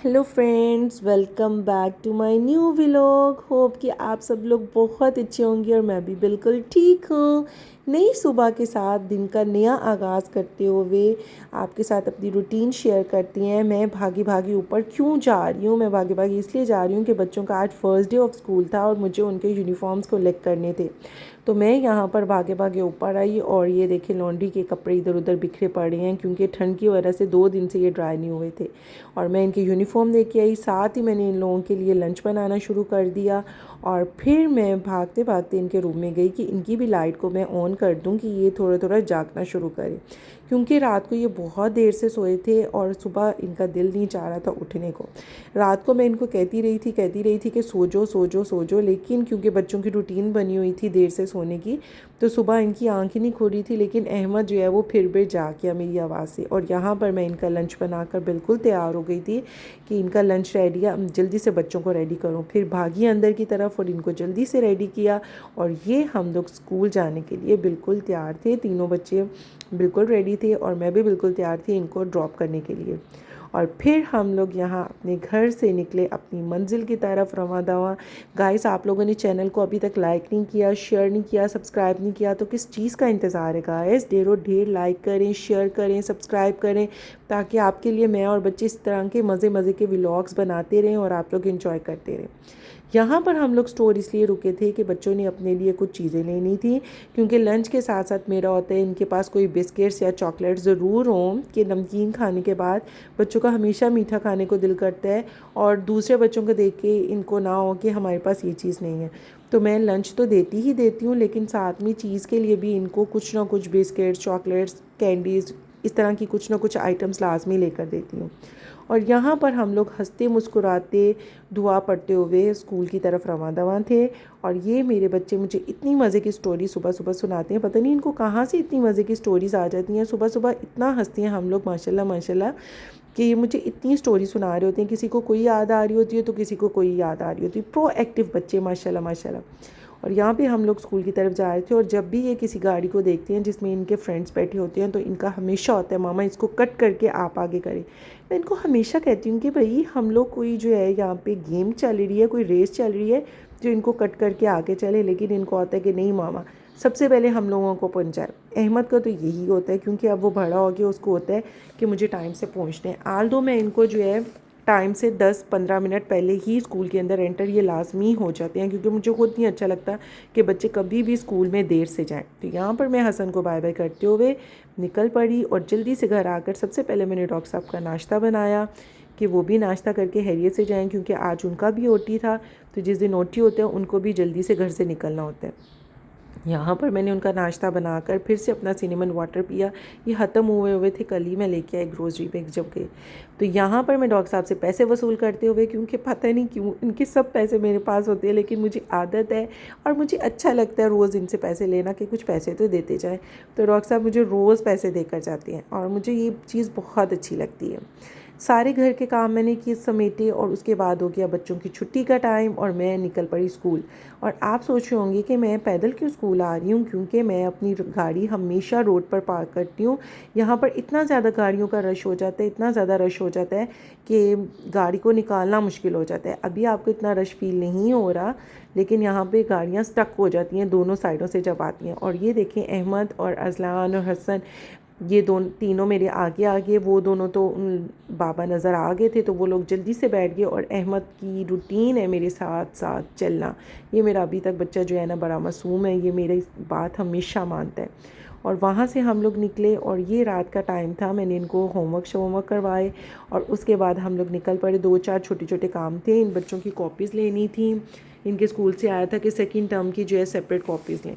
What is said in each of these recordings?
Hello friends, welcome back to my new vlog. Hope कि आप सब लोग बहुत अच्छे होंगे और मैं भी बिल्कुल ठीक हूँ। नई सुबह के साथ दिन का नया आगाज़ करते हुए आपके साथ अपनी रूटीन शेयर करती हैं। मैं भागी भागी ऊपर क्यों जा रही हूँ? मैं भागी भागी इसलिए जा रही हूँ कि बच्चों का आज फर्स्ट डे ऑफ स्कूल था और मुझे उनके यूनिफॉर्म्स कलेक्ट करने थे। तो मैं यहाँ पर भागे भागे ऊपर आई और ये देखें, लॉन्ड्री के कपड़े इधर उधर बिखरे पड़े हैं क्योंकि ठंड की वजह से 2 दिन से ये ड्राई नहीं हुए थे। और मैं इनके यूनिफॉर्म लेके आई, साथ ही मैंने इन लोगों के लिए लंच बनाना शुरू कर दिया। और फिर मैं भागते भागते इनके रूम में गई कि इनकी भी लाइट को मैं ऑन कर दूं कि ये थोड़ा थोड़ा जागना शुरू करें, क्योंकि रात को ये बहुत देर से सोए थे और सुबह इनका दिल नहीं चाह रहा था उठने को। रात को मैं इनको कहती रही थी कि सो जाओ सो जाओ सो जाओ, लेकिन क्योंकि बच्चों की रूटीन बनी हुई थी देर से सोने की, तो सुबह इनकी आँख ही नहीं खुल रही थी। लेकिन अहमद जो है वो फिर भी जाग गया मेरी आवाज़ से। और यहाँ पर मैं इनका लंच बनाकर बिल्कुल तैयार हो गई थी कि इनका लंच रेडी है, जल्दी से बच्चों को रेडी करूँ। फिर भागी अंदर की तरफ और इनको जल्दी से रेडी किया और ये हम लोग स्कूल जाने के लिए बिल्कुल तैयार थे। तीनों बच्चे बिल्कुल रेडी थे और मैं भी बिल्कुल तैयार थी इनको ड्रॉप करने के लिए। और फिर हम लोग यहाँ अपने घर से निकले अपनी मंजिल की तरफ रवां दवां। गाइस, आप लोगों ने चैनल को अभी तक लाइक नहीं किया, शेयर नहीं किया, सब्सक्राइब नहीं किया, तो किस चीज़ का इंतज़ार है गाइस? ढेरों ढेर लाइक करें, शेयर करें, सब्सक्राइब करें, ताकि आपके लिए मैं और बच्चे इस तरह के मज़े मज़े के व्लॉग्स बनाते रहें और आप लोग इन्जॉय करते रहें। यहाँ पर हम लोग स्टोर इसलिए रुके थे कि बच्चों ने अपने लिए कुछ चीज़ें लेनी थी, क्योंकि लंच के साथ साथ मेरा होता है इनके पास कोई बिस्किट्स या चॉकलेट ज़रूर हों कि नमकीन खाने के बाद बच्चों का हमेशा मीठा खाने को दिल करता है और दूसरे बच्चों को देख के इनको ना हो कि हमारे पास ये चीज़ नहीं है। तो मैं लंच तो देती ही देती हूँ, लेकिन साथ में चीज़ के लिए भी इनको कुछ ना कुछ बिस्किट्स, चॉकलेट्स, कैंडीज़, इस तरह की कुछ ना कुछ आइटम्स लाजमी लेकर देती हूँ। और यहाँ पर हम लोग हंसते मुस्कुराते दुआ पढ़ते हुए स्कूल की तरफ रवां दवां थे। और ये मेरे बच्चे मुझे इतनी मज़े की स्टोरी सुबह सुबह सुनाते हैं, पता नहीं इनको कहाँ से इतनी मज़े की स्टोरीज़ आ जाती हैं। सुबह सुबह इतना हंसते हैं हम लोग, माशाल्लाह माशाल्लाह, कि ये मुझे इतनी स्टोरी सुना रहे होते हैं। किसी को कोई याद आ रही होती है तो किसी को कोई याद आ रही होती है। प्रोएक्टिव बच्चे, माशाल्लाह माशाल्लाह। और यहाँ पे हम लोग स्कूल की तरफ जा रहे थे और जब भी ये किसी गाड़ी को देखते हैं जिसमें इनके फ्रेंड्स बैठे होते हैं तो इनका हमेशा होता है, मामा इसको कट करके आप आगे करें। मैं इनको हमेशा कहती हूँ कि भाई हम लोग कोई जो है यहाँ पे गेम चल रही है, कोई रेस चल रही है जो इनको कट करके आगे चले, लेकिन इनको आता है कि नहीं मामा, सबसे पहले हम लोगों को पहुँचाए। अहमद का तो यही होता है, क्योंकि अब वो बड़ा हो गया, उसको होता है कि मुझे टाइम से पहुँचना है। आल दो मैं इनको जो है टाइम से 10-15 मिनट पहले ही स्कूल के अंदर एंटर ये लाजमी हो जाते हैं, क्योंकि मुझे खुद नहीं अच्छा लगता कि बच्चे कभी भी स्कूल में देर से जाएं। तो यहाँ पर मैं हसन को बाय बाय करते हुए निकल पड़ी और जल्दी से घर आकर सबसे पहले मैंने डॉक्टर साहब का नाश्ता बनाया कि वो भी नाश्ता करके हैरियत से जाएँ, क्योंकि आज उनका भी ओटी था। तो जिस दिन ओटी होता है उनको भी जल्दी से घर से निकलना होता है। यहाँ पर मैंने उनका नाश्ता बनाकर फिर से अपना सिनेमन वाटर पिया। ये ख़त्म हुए थे, कल ही मैं लेके आई ग्रोसरी पे जब गए। तो यहाँ पर मैं डॉक्टर साहब से पैसे वसूल करते हुए, क्योंकि पता नहीं क्यों इनके सब पैसे मेरे पास होते हैं, लेकिन मुझे आदत है और मुझे अच्छा लगता है रोज़ इनसे पैसे लेना कि कुछ पैसे तो देते जाएँ। तो डॉक्टर साहब मुझे रोज़ पैसे देकर जाते हैं और मुझे ये चीज़ बहुत अच्छी लगती है। सारे घर के काम मैंने किए समेटे और उसके बाद हो गया बच्चों की छुट्टी का टाइम और मैं निकल पड़ी स्कूल। और आप सोच रहे होंगे कि मैं पैदल क्यों स्कूल आ रही हूँ, क्योंकि मैं अपनी गाड़ी हमेशा रोड पर पार्क करती हूँ। यहाँ पर इतना ज़्यादा गाड़ियों का रश हो जाता है, इतना ज़्यादा रश हो जाता है कि गाड़ी को निकालना मुश्किल हो जाता है। अभी आपको इतना रश फील नहीं हो रहा, लेकिन यहाँ पे गाड़ियाँ स्टक हो जाती हैं दोनों साइडों से जब आती हैं। और ये देखें, अहमद और अज़लान और हसन, ये तीनों मेरे आगे आगे, वो दोनों तो बाबा नज़र आ गए थे तो वो लोग जल्दी से बैठ गए। और अहमद की रूटीन है मेरे साथ साथ चलना। ये मेरा अभी तक बच्चा जो है ना बड़ा मासूम है, ये मेरी बात हमेशा मानता है। और वहाँ से हम लोग निकले और ये रात का टाइम था, मैंने इनको होमवर्क करवाए और उसके बाद हम लोग निकल पड़े। 2-4 छोटे छोटे काम थे, इन बच्चों की कॉपीज़ लेनी थी। इनके स्कूल से आया था कि सेकेंड टर्म की जो है सेपरेट कॉपीज़ लें।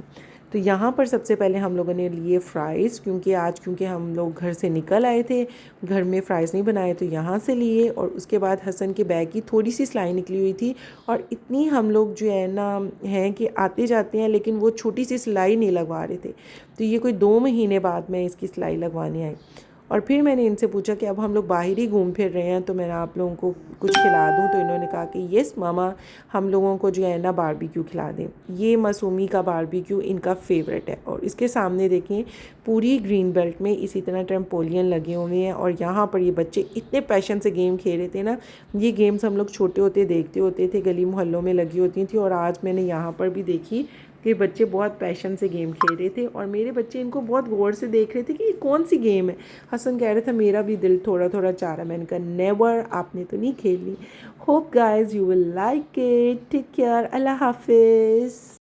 तो यहाँ पर सबसे पहले हम लोगों ने लिए फ़्राइज़, क्योंकि हम लोग घर से निकल आए थे, घर में फ़्राइज़ नहीं बनाए तो यहाँ से लिए। और उसके बाद हसन के बैग की थोड़ी सी सिलाई निकली हुई थी और इतनी हम लोग जो है ना हैं कि आते जाते हैं, लेकिन वो छोटी सी सिलाई नहीं लगवा रहे थे। तो ये कोई 2 महीने बाद मैं इसकी सिलाई लगवाने आई। और फिर मैंने इनसे पूछा कि अब हम लोग बाहर ही घूम फिर रहे हैं तो मैं आप लोगों को कुछ खिला दूँ, तो इन्होंने कहा कि यस मामा, हम लोगों को जो है ना बारबेक्यू खिला दें। ये मासूमी का बारबेक्यू इनका फेवरेट है। और इसके सामने देखें पूरी ग्रीन बेल्ट में इसी तरह ट्रम्पोलियन लगे हुए हैं और यहाँ पर ये बच्चे इतने पैशन से गेम खेल रहे थे ना। ये गेम्स हम लोग छोटे होते देखते होते थे, गली मोहल्लों में लगी होती थी, और आज मैंने यहाँ पर भी देखी कि बच्चे बहुत पैशन से गेम खेल रहे थे और मेरे बच्चे इनको बहुत गौर से देख रहे थे कि ये कौन सी गेम है। हसन कह रहा था मेरा भी दिल थोड़ा थोड़ा चाह रहा। मैंने कहा नेवर, आपने तो नहीं खेलनी। Hope guys you will like it. Take care, अल्लाह हाफिज़।